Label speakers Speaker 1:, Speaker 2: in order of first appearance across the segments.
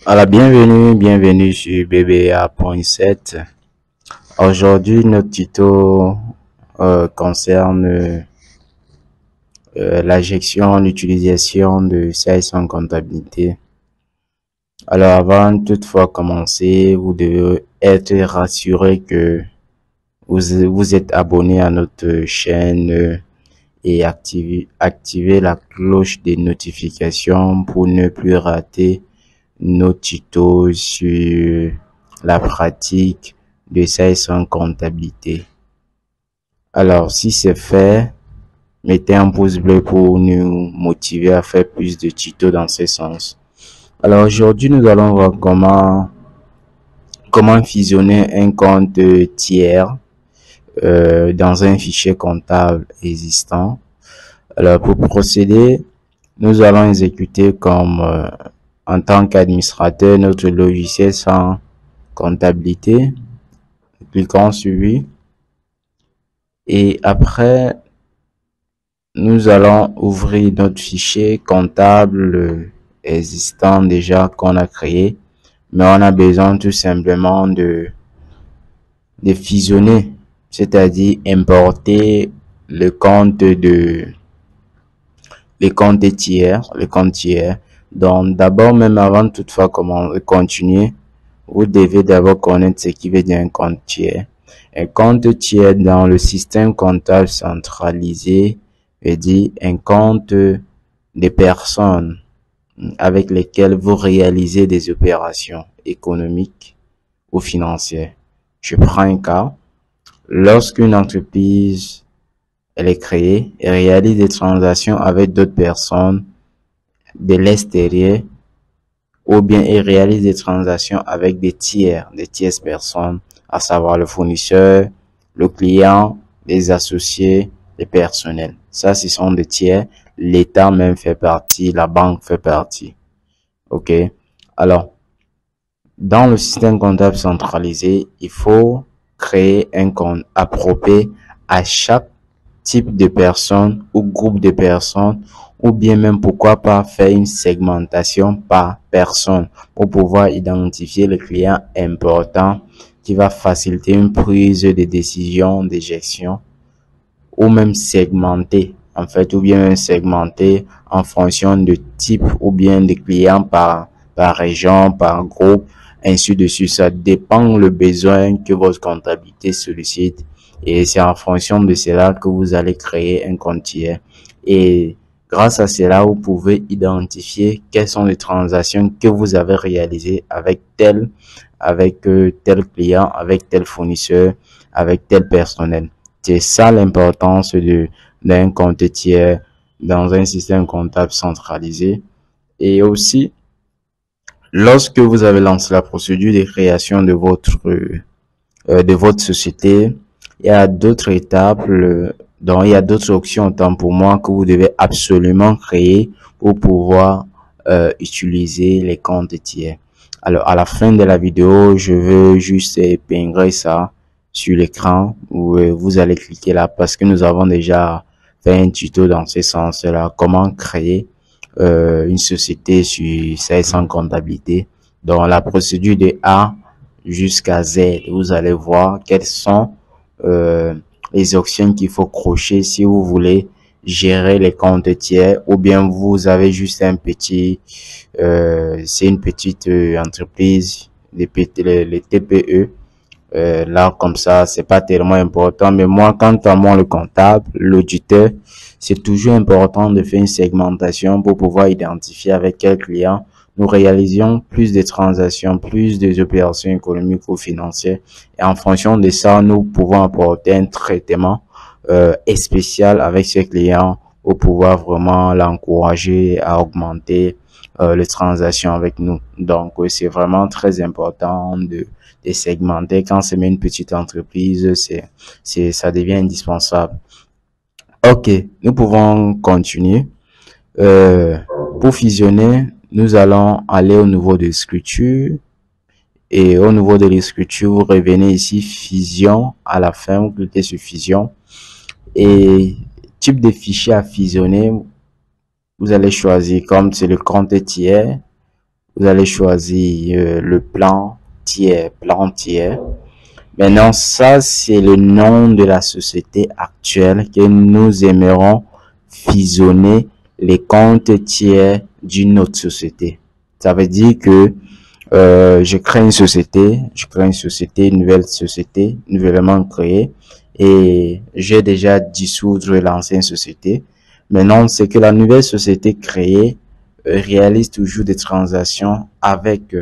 Speaker 1: Alors, bienvenue sur BBA.7. Aujourd'hui, notre tuto concerne la gestion, l'utilisation de CS en comptabilité. Alors, avant toutefois commencer, vous devez être rassuré que vous êtes abonné à notre chaîne et activer la cloche des notifications pour ne plus rater nos tutos sur la pratique de CS en comptabilité. Alors, si c'est fait, mettez un pouce bleu pour nous motiver à faire plus de tutos dans ce sens. Alors, aujourd'hui, nous allons voir comment fusionner un compte tiers dans un fichier comptable existant. Alors, pour procéder, nous allons exécuter comme en tant qu'administrateur notre logiciel sans comptabilité. Cliquons sur oui. Et après, nous allons ouvrir notre fichier comptable existant déjà qu'on a créé. Mais on a besoin tout simplement de fusionner, c'est-à-dire importer le compte tiers. Donc, d'abord, même avant toutefois continuer, vous devez d'abord connaître ce qui veut dire un compte tiers. Un compte tiers dans le système comptable centralisé veut dire un compte des personnes avec lesquelles vous réalisez des opérations économiques ou financières. Je prends un cas. Lorsqu'une entreprise elle est créée et réalise des transactions avec d'autres personnes de l'extérieur, ou bien elle réalise des transactions avec des tierces personnes, à savoir le fournisseur, le client, les associés, les personnels. Ça, ce sont des tiers. L'État même fait partie, la banque fait partie. OK? Alors, dans le système comptable centralisé, il faut créer un compte approprié à chaque type de personne ou groupe de personnes, ou bien même pourquoi pas faire une segmentation par personne pour pouvoir identifier le client important qui va faciliter une prise de décision de gestion, ou même segmenter en fait, ou bien segmenter en fonction de type ou bien de clients par région, par groupe, ainsi de suite. Ça dépend le besoin que votre comptabilité sollicite. Et c'est en fonction de cela que vous allez créer un compte tiers. Et grâce à cela, vous pouvez identifier quelles sont les transactions que vous avez réalisées avec tel client, avec tel fournisseur, avec tel personnel. C'est ça l'importance d'un compte tiers dans un système comptable centralisé. Et aussi, lorsque vous avez lancé la procédure de création de votre société, il y a d'autres étapes, donc il y a d'autres options autant pour moi que vous devez absolument créer pour pouvoir utiliser les comptes tiers. Alors, à la fin de la vidéo, je veux juste épingler ça sur l'écran où vous allez cliquer là parce que nous avons déjà fait un tuto dans ce sens-là, comment créer une société sur CS en comptabilité. Dans la procédure de A jusqu'à Z, vous allez voir quelles sont les options qu'il faut cocher si vous voulez gérer les comptes tiers, ou bien vous avez juste c'est une petite entreprise, les TPE. Là, comme ça, c'est pas tellement important. Mais moi, quant à moi, le comptable, l'auditeur, c'est toujours important de faire une segmentation pour pouvoir identifier avec quel client nous réalisions plus de transactions, plus des opérations économiques ou financières. Et en fonction de ça, nous pouvons apporter un traitement spécial avec ce client pour pouvoir vraiment l'encourager à augmenter les transactions avec nous. Donc, c'est vraiment très important de segmenter. Quand c'est une petite entreprise, ça devient indispensable. Ok, nous pouvons continuer. Pour fusionner, nous allons aller au niveau de l'écriture. Et au niveau de l'écriture, vous revenez ici, fusion, à la fin, vous cliquez sur fusion. Et type de fichier à fusionner, vous allez choisir comme c'est le compte tiers. Vous allez choisir le plan tiers, Maintenant, ça, c'est le nom de la société actuelle que nous aimerons fusionner les comptes tiers d'une autre société. Ça veut dire que je crée une société, une nouvelle société, nouvellement créée, et j'ai déjà dissoudre l'ancienne société. Maintenant, c'est que la nouvelle société créée réalise toujours des transactions avec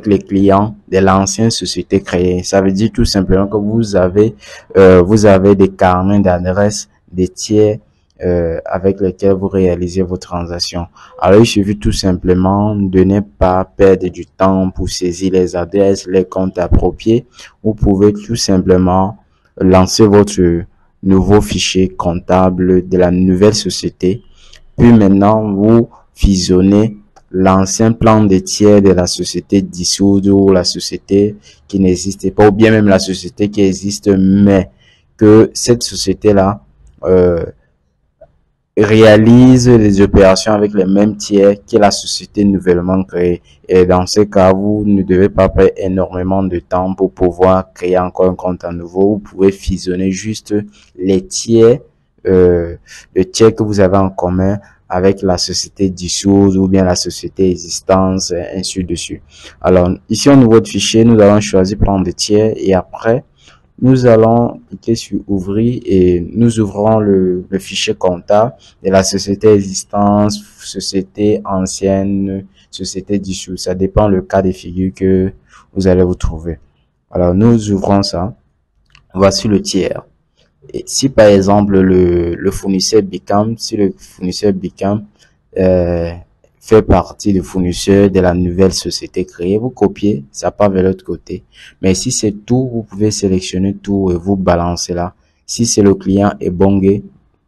Speaker 1: les clients de l'ancienne société créée. Ça veut dire tout simplement que vous avez des carnets d'adresses des tiers avec lesquels vous réalisez vos transactions. Alors, il suffit tout simplement de ne pas perdre du temps pour saisir les adresses, les comptes appropriés. Vous pouvez tout simplement lancer votre nouveau fichier comptable de la nouvelle société. Puis maintenant, vous fusionnez l'ancien plan de tiers de la société dissoute ou la société qui n'existait pas, ou bien même la société qui existe, mais que cette société-là réalise les opérations avec les mêmes tiers que la société nouvellement créée. Et dans ce cas, vous ne devez pas perdre énormément de temps pour pouvoir créer encore un compte à nouveau. Vous pouvez fusionner juste les tiers, le tiers que vous avez en commun avec la société dissoute ou bien la société existence, ainsi de suite. Alors, ici au niveau de fichier, nous allons choisir plan de tiers et après, nous allons cliquer sur ouvrir et nous ouvrons le fichier comptable de la société existence, société ancienne, société dissoute. Ça dépend le cas de figure que vous allez vous trouver. Alors, nous ouvrons ça. Voici le tiers. Et si par exemple le fournisseur Bicam, si le fournisseur Bicam fait partie du fournisseur de la nouvelle société créée, vous copiez, ça part vers l'autre côté. Mais si c'est tout, vous pouvez sélectionner tout et vous balancer là. Si c'est le client Ebonge,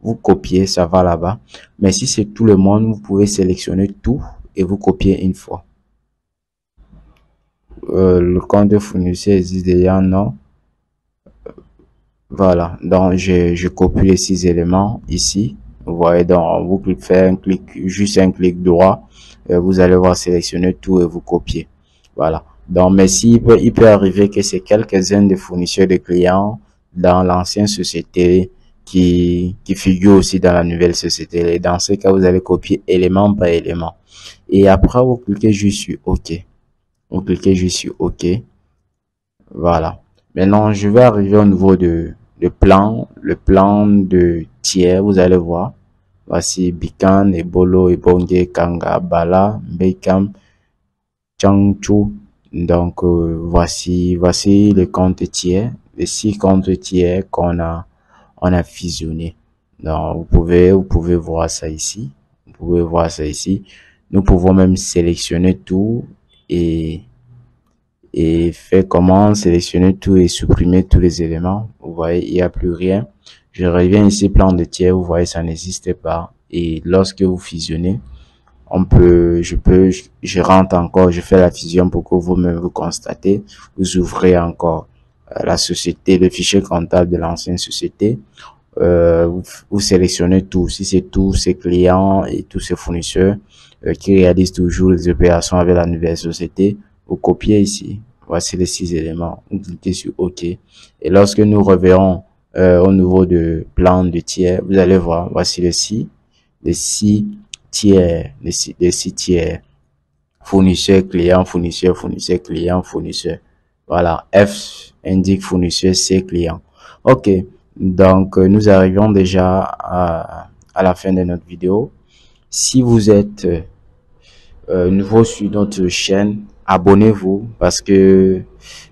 Speaker 1: vous copiez, ça va là-bas. Mais si c'est tout le monde, vous pouvez sélectionner tout et vous copiez une fois. Le compte de fournisseur existe déjà, non? Voilà, donc je copie les 6 éléments ici. Vous voyez, donc vous faites juste un clic droit, vous allez voir sélectionner tout et vous copiez. Voilà. Donc, mais si il peut arriver que c'est quelques-uns des fournisseurs de clients dans l'ancienne société qui figurent aussi dans la nouvelle société. Et dans ce cas, vous allez copier élément par élément. Et après, vous cliquez juste sur OK. Vous cliquez juste sur OK. Voilà. Maintenant, je vais arriver au niveau de le plan de tiers. Vous allez voir. Voici Bikan, Ebolo, Ebonge, Kanga, Bala, Bekam, Changchu. Donc, voici les comptes tiers, les 6 comptes tiers on a fusionné. Donc, vous pouvez voir ça ici. Vous pouvez voir ça ici. Nous pouvons même sélectionner tout et faire comment sélectionner tout et supprimer tous les éléments. Vous voyez, il n'y a plus rien. Je reviens ici, plan de tiers. Vous voyez, ça n'existe pas. Et lorsque vous fusionnez, je rentre encore, je fais la fusion pour que vous-même vous constatez. Vous ouvrez encore la société, le fichier comptable de l'ancienne société. Vous sélectionnez tout. Si c'est tous ces clients et tous ces fournisseurs qui réalisent toujours les opérations avec la nouvelle société, vous copiez ici. Voici les 6 éléments. Vous cliquez sur OK. Et lorsque nous reverrons au niveau de plan de tiers, vous allez voir, voici les 6 tiers, les 6 tiers. Fournisseur, client, fournisseur, fournisseur, client, fournisseur. Voilà. F indique fournisseur, C client. OK. Donc, nous arrivons déjà à la fin de notre vidéo. Si vous êtes nouveau sur notre chaîne, abonnez-vous parce que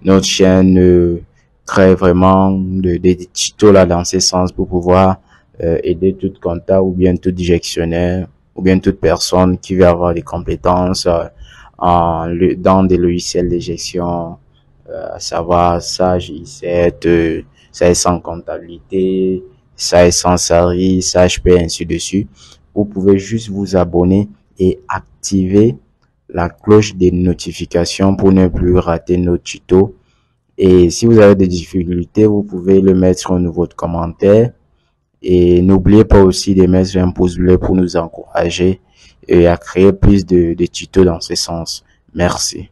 Speaker 1: notre chaîne crée vraiment des tutos là dans ce sens pour pouvoir aider tout comptable ou bien tout gestionnaire ou bien toute personne qui veut avoir des compétences dans des logiciels de gestion, à savoir Sage I7, Sage sans comptabilité, Sage sans salarié, Sage P, ainsi de suite. Vous pouvez juste vous abonner et activer la cloche des notifications pour ne plus rater nos tutos. Et si vous avez des difficultés, vous pouvez le mettre au niveau de commentaires. Et n'oubliez pas aussi de mettre un pouce bleu pour nous encourager et à créer plus de tutos dans ce sens. Merci.